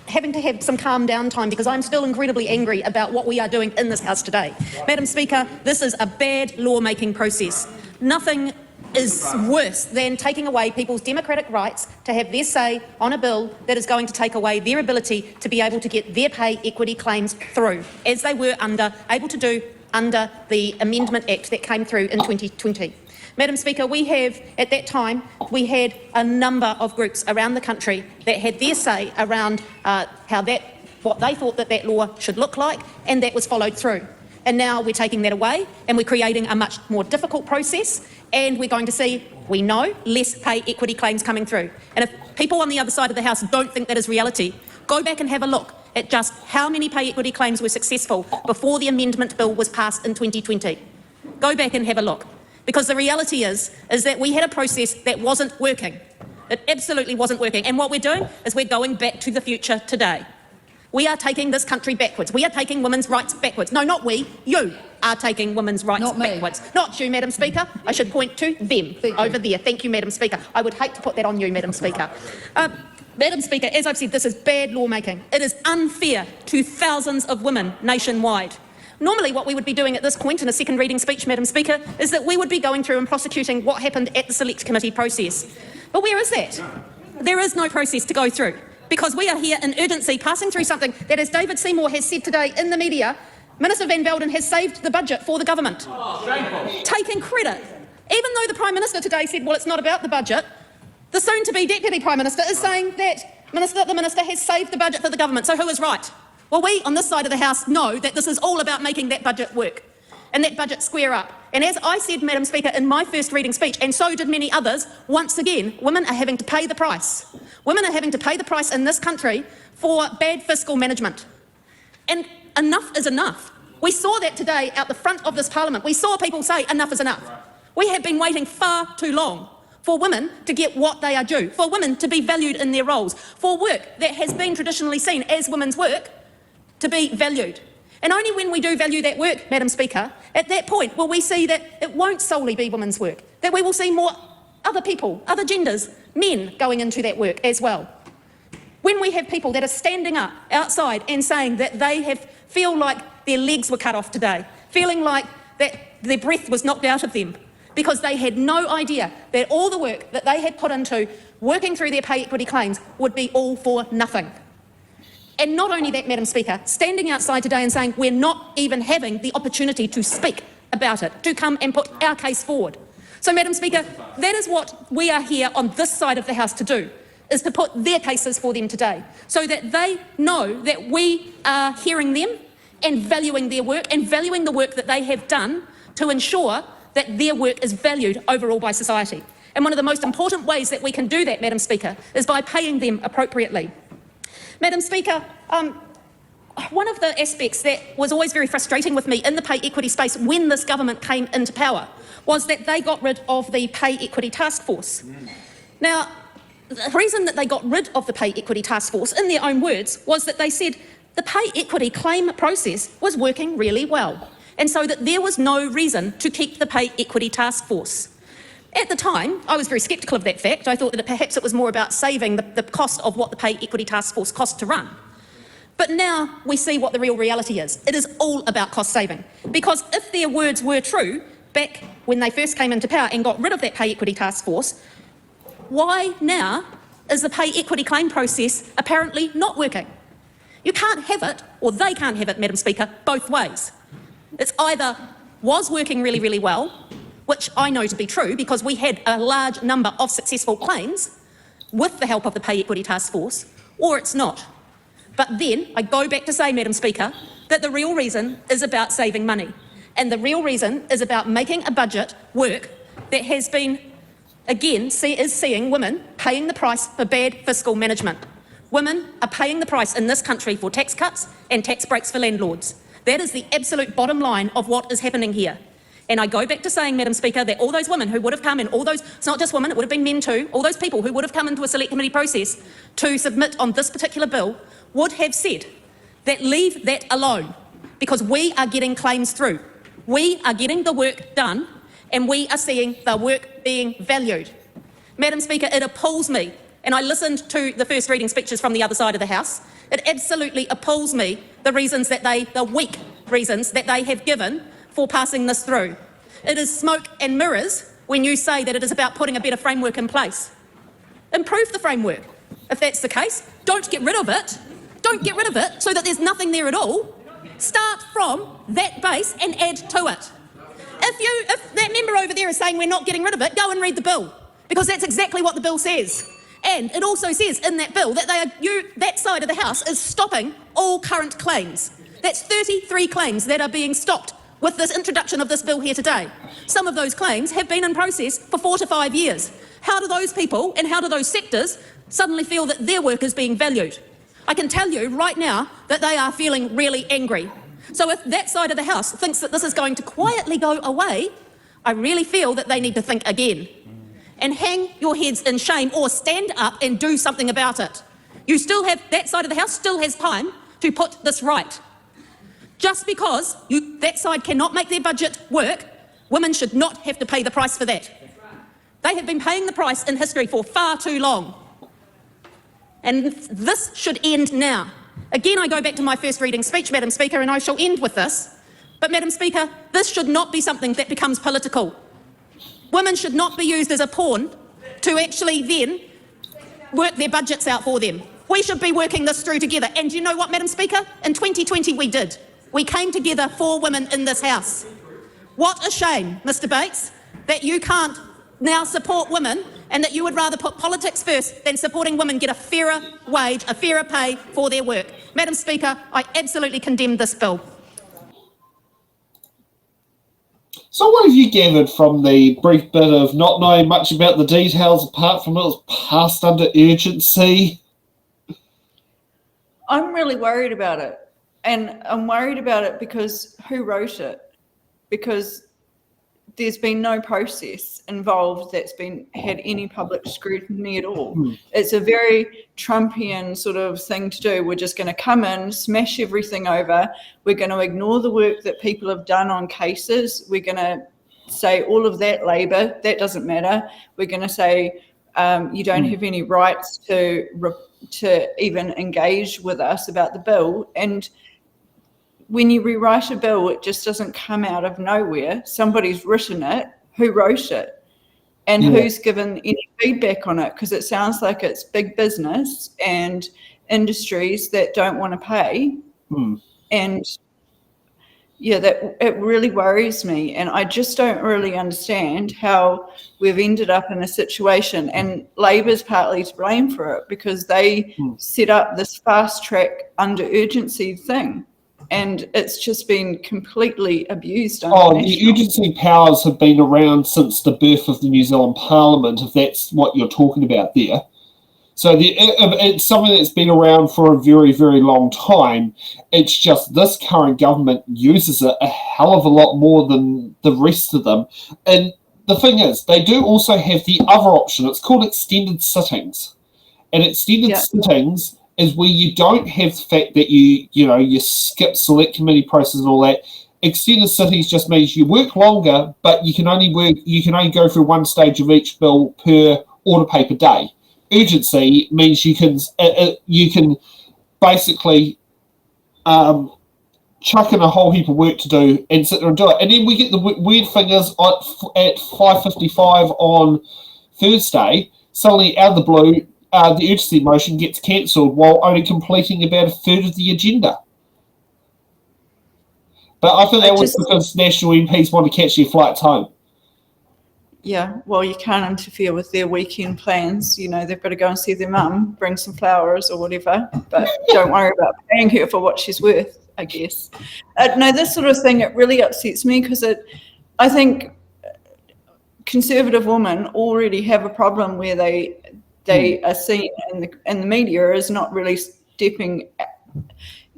having to have some calm down time because I'm still incredibly angry about what we are doing in this House today. Madam Speaker, this is a bad lawmaking process. Nothing is worse than taking away people's democratic rights to have their say on a bill that is going to take away their ability to be able to get their pay equity claims through, as they were able to do under the Amendment Act that came through in 2020. Madam Speaker, at that time, we had a number of groups around the country that had their say around what they thought that law should look like, and that was followed through. And now we're taking that away and we're creating a much more difficult process, and we're going to see, we know, less pay equity claims coming through. And if people on the other side of the House don't think that is reality, go back and have a look at just how many pay equity claims were successful before the amendment bill was passed in 2020. Go back and have a look. Because the reality is that we had a process that wasn't working. It absolutely wasn't working. And what we're doing is we're going back to the future today. We are taking this country backwards. We are taking women's rights backwards. No, not we. You are taking women's rights backwards. Not you, Madam Speaker. I should point to them over there. Thank you, Madam Speaker. I would hate to put that on you, Madam Speaker. Madam Speaker, as I've said, this is bad lawmaking. It is unfair to thousands of women nationwide. Normally what we would be doing at this point in a second reading speech, Madam Speaker, is that we would be going through and prosecuting what happened at the Select Committee process. But where is that? There is no process to go through, because we are here in urgency passing through something that, as David Seymour has said today in the media, Minister Van Velden has saved the budget for the government. Taking credit. Even though the Prime Minister today said, well, it's not about the budget, the soon-to-be Deputy Prime Minister is saying that the Minister has saved the budget for the government. So who is right? Well, we on this side of the House know that this is all about making that budget work and that budget square up. And as I said, Madam Speaker, in my first reading speech, and so did many others, once again, women are having to pay the price. Women are having to pay the price in this country for bad fiscal management. And enough is enough. We saw that today out the front of this Parliament. We saw people say enough is enough. We have been waiting far too long for women to get what they are due, for women to be valued in their roles, for work that has been traditionally seen as women's work to be valued. And only when we do value that work, Madam Speaker, at that point will we see that it won't solely be women's work, that we will see more other people, other genders, men going into that work as well. When we have people that are standing up outside and saying that they feel like their legs were cut off today, feeling like that their breath was knocked out of them because they had no idea that all the work that they had put into working through their pay equity claims would be all for nothing. And not only that, Madam Speaker, standing outside today and saying we're not even having the opportunity to speak about it, to come and put our case forward. So, Madam Speaker, that is what we are here on this side of the House to do, is to put their cases for them today, so that they know that we are hearing them and valuing their work and valuing the work that they have done to ensure that their work is valued overall by society. And one of the most important ways that we can do that, Madam Speaker, is by paying them appropriately. Madam Speaker, one of the aspects that was always very frustrating with me in the pay equity space when this government came into power was that they got rid of the Pay Equity Task Force. Now, the reason that they got rid of the Pay Equity Task Force, in their own words, was that they said the pay equity claim process was working really well, and so that there was no reason to keep the Pay Equity Task Force. At the time, I was very sceptical of that fact. I thought that perhaps it was more about saving the cost of what the Pay Equity Task Force cost to run. But now we see what the real reality is. It is all about cost saving. Because if their words were true, back when they first came into power and got rid of that Pay Equity Task Force, why now is the pay equity claim process apparently not working? You can't have it, or they can't have it, Madam Speaker, both ways. It's either was working really, really well, which I know to be true because we had a large number of successful claims with the help of the Pay Equity Task Force, or it's not. But then I go back to say, Madam Speaker, that the real reason is about saving money. And the real reason is about making a budget work that has been, again, is seeing women paying the price for bad fiscal management. Women are paying the price in this country for tax cuts and tax breaks for landlords. That is the absolute bottom line of what is happening here. And I go back to saying, Madam Speaker, that all those women who would have come in, all those, it's not just women, it would have been men too, all those people who would have come into a select committee process to submit on this particular bill would have said that leave that alone, because we are getting claims through. We are getting the work done and we are seeing the work being valued. Madam Speaker, it appalls me, and I listened to the first reading speeches from the other side of the House, It absolutely appalls me the weak reasons that they have given for passing this through. It is smoke and mirrors when you say that it is about putting a better framework in place. Improve the framework. If that's the case, don't get rid of it. Don't get rid of it so that there's nothing there at all. Start from that base and add to it. If that member over there is saying we're not getting rid of it, go and read the bill, because that's exactly what the bill says. And it also says in that bill that that side of the House is stopping all current claims. That's 33 claims that are being stopped with this introduction of this bill here today. Some of those claims have been in process for 4 to 5 years. How do those people and how do those sectors suddenly feel that their work is being valued? I can tell you right now that they are feeling really angry. So if that side of the House thinks that this is going to quietly go away, I really feel that they need to think again and hang your heads in shame, or stand up and do something about it. That side of the House still has time to put this right. Just because that side cannot make their budget work, women should not have to pay the price for that. They have been paying the price in history for far too long. And this should end now. Again, I go back to my first reading speech, Madam Speaker, and I shall end with this. But Madam Speaker, this should not be something that becomes political. Women should not be used as a pawn to actually then work their budgets out for them. We should be working this through together. And you know what, Madam Speaker? In 2020 we did. We came together for women in this House. What a shame, Mr Bates, that you can't now support women and that you would rather put politics first than supporting women get a fairer wage, a fairer pay for their work. Madam Speaker, I absolutely condemn this bill. So what have you gathered from the brief bit of not knowing much about the details apart from it was passed under urgency? I'm really worried about it. And I'm worried about it because who wrote it? Because there's been no process involved that's had any public scrutiny at all. It's a very Trumpian sort of thing to do. We're just going to come in, smash everything over. We're going to ignore the work that people have done on cases. We're going to say all of that Labor, that doesn't matter. We're going to say you don't have any rights to even engage with us about the bill. And when you rewrite a bill, it just doesn't come out of nowhere. Somebody's written it. Who wrote it? And who's given any feedback on it? Because it sounds like it's big business and industries that don't want to pay. And yeah, that it really worries me. And I just don't really understand how we've ended up in a situation. And Labor's partly to blame for it because they set up this fast track under urgency thing. And it's just been completely abused. The urgency powers have been around since the birth of the New Zealand Parliament, if that's what you're talking about there. So it's something that's been around for a very, very long time. It's just this current government uses it a hell of a lot more than the rest of them. And the thing is, they do also have the other option. It's called extended sittings. And extended sittings is where you don't have the fact that you skip select committee process and all that. Extended sittings just means you work longer, but you can only go through one stage of each bill per order paper day. Urgency means you can basically chuck in a whole heap of work to do and sit there and do it. And then we get the weird thing is at 5:55 on Thursday, suddenly out of the blue, the urgency motion gets cancelled while only completing about a third of the agenda. But I think that was because national MPs want to catch their flights home. Yeah, well, you can't interfere with their weekend plans. You know, they've got to go and see their mum, bring some flowers or whatever, but don't worry about paying her for what she's worth, I guess. No, this sort of thing, it really upsets me because I think conservative women already have a problem where they are seen in the media as not really stepping,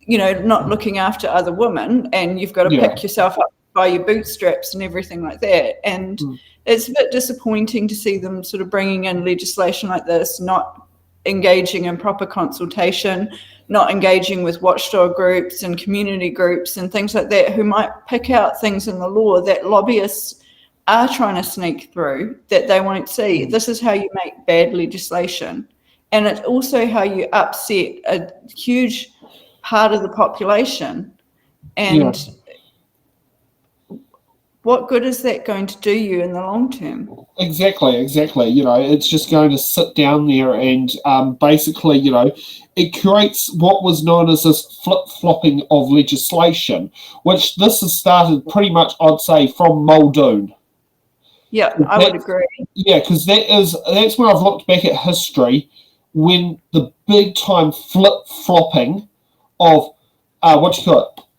not looking after other women, and you've got to pick yourself up by your bootstraps and everything like that. And it's a bit disappointing to see them sort of bringing in legislation like this, not engaging in proper consultation, not engaging with watchdog groups and community groups and things like that, who might pick out things in the law that lobbyists are trying to sneak through that they won't see. This is how you make bad legislation. And it's also how you upset a huge part of the population. And what good is that going to do you in the long term? Exactly. It's just going to sit down there and basically, it creates what was known as this flip-flopping of legislation, which this has started pretty much, I'd say, from Muldoon. Yeah, I would agree. Yeah, because that's when I've looked back at history, when the big time flip-flopping of,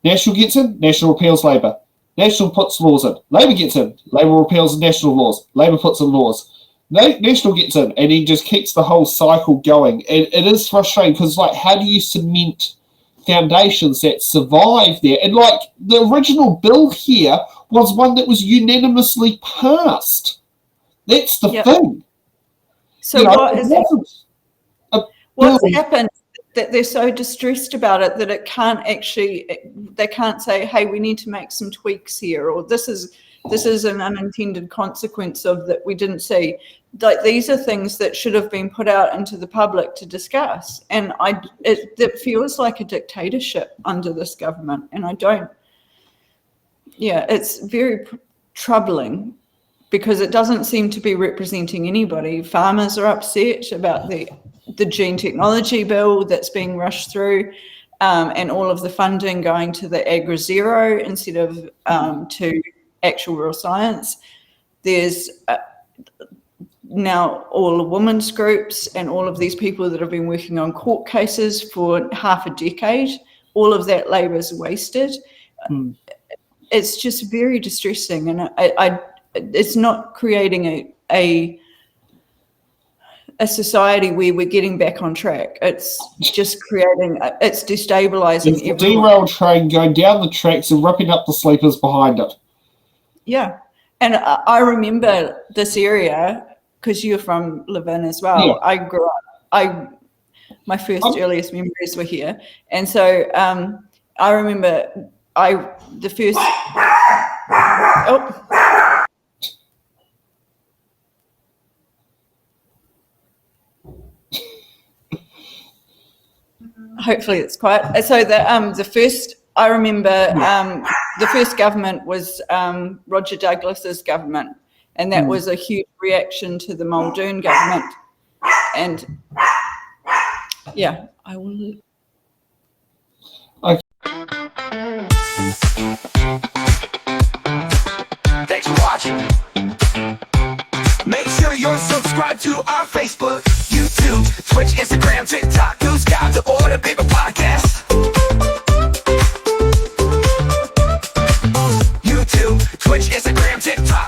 National gets in, National repeals Labour. National puts laws in. Labour gets in. Labour repeals national laws. Labour puts in laws. National gets in, and he just keeps the whole cycle going. And it is frustrating because, how do you cement foundations that survive there? And, the original bill here was one that was unanimously passed. That's the thing. So what's happened? That they're so distressed about it that they can't say, hey, we need to make some tweaks here, or this is an unintended consequence of that we didn't see. These are things that should have been put out into the public to discuss. And it feels like a dictatorship under this government. And it's very troubling because it doesn't seem to be representing anybody. Farmers are upset about the gene technology bill that's being rushed through, and all of the funding going to the agri-zero instead of to actual real science. There's now all the women's groups and all of these people that have been working on court cases for half a decade. All of that labour is wasted. It's just very distressing, and it's not creating a society where we're getting back on track. It's just it's destabilizing everyone. It's a derailed train going down the tracks and ripping up the sleepers behind it. Yeah. And I remember this area because you're from Levin as well. Yeah. I grew up, my earliest memories were here. And so I remember hopefully it's quiet. So the first government was Roger Douglas's government, and that was a huge reaction to the Muldoon government. And I will. Thanks for watching. Make sure you're subscribed to our Facebook, YouTube, Twitch, Instagram, TikTok, News Guide, the Order Paper Podcast. YouTube, Twitch, Instagram, TikTok.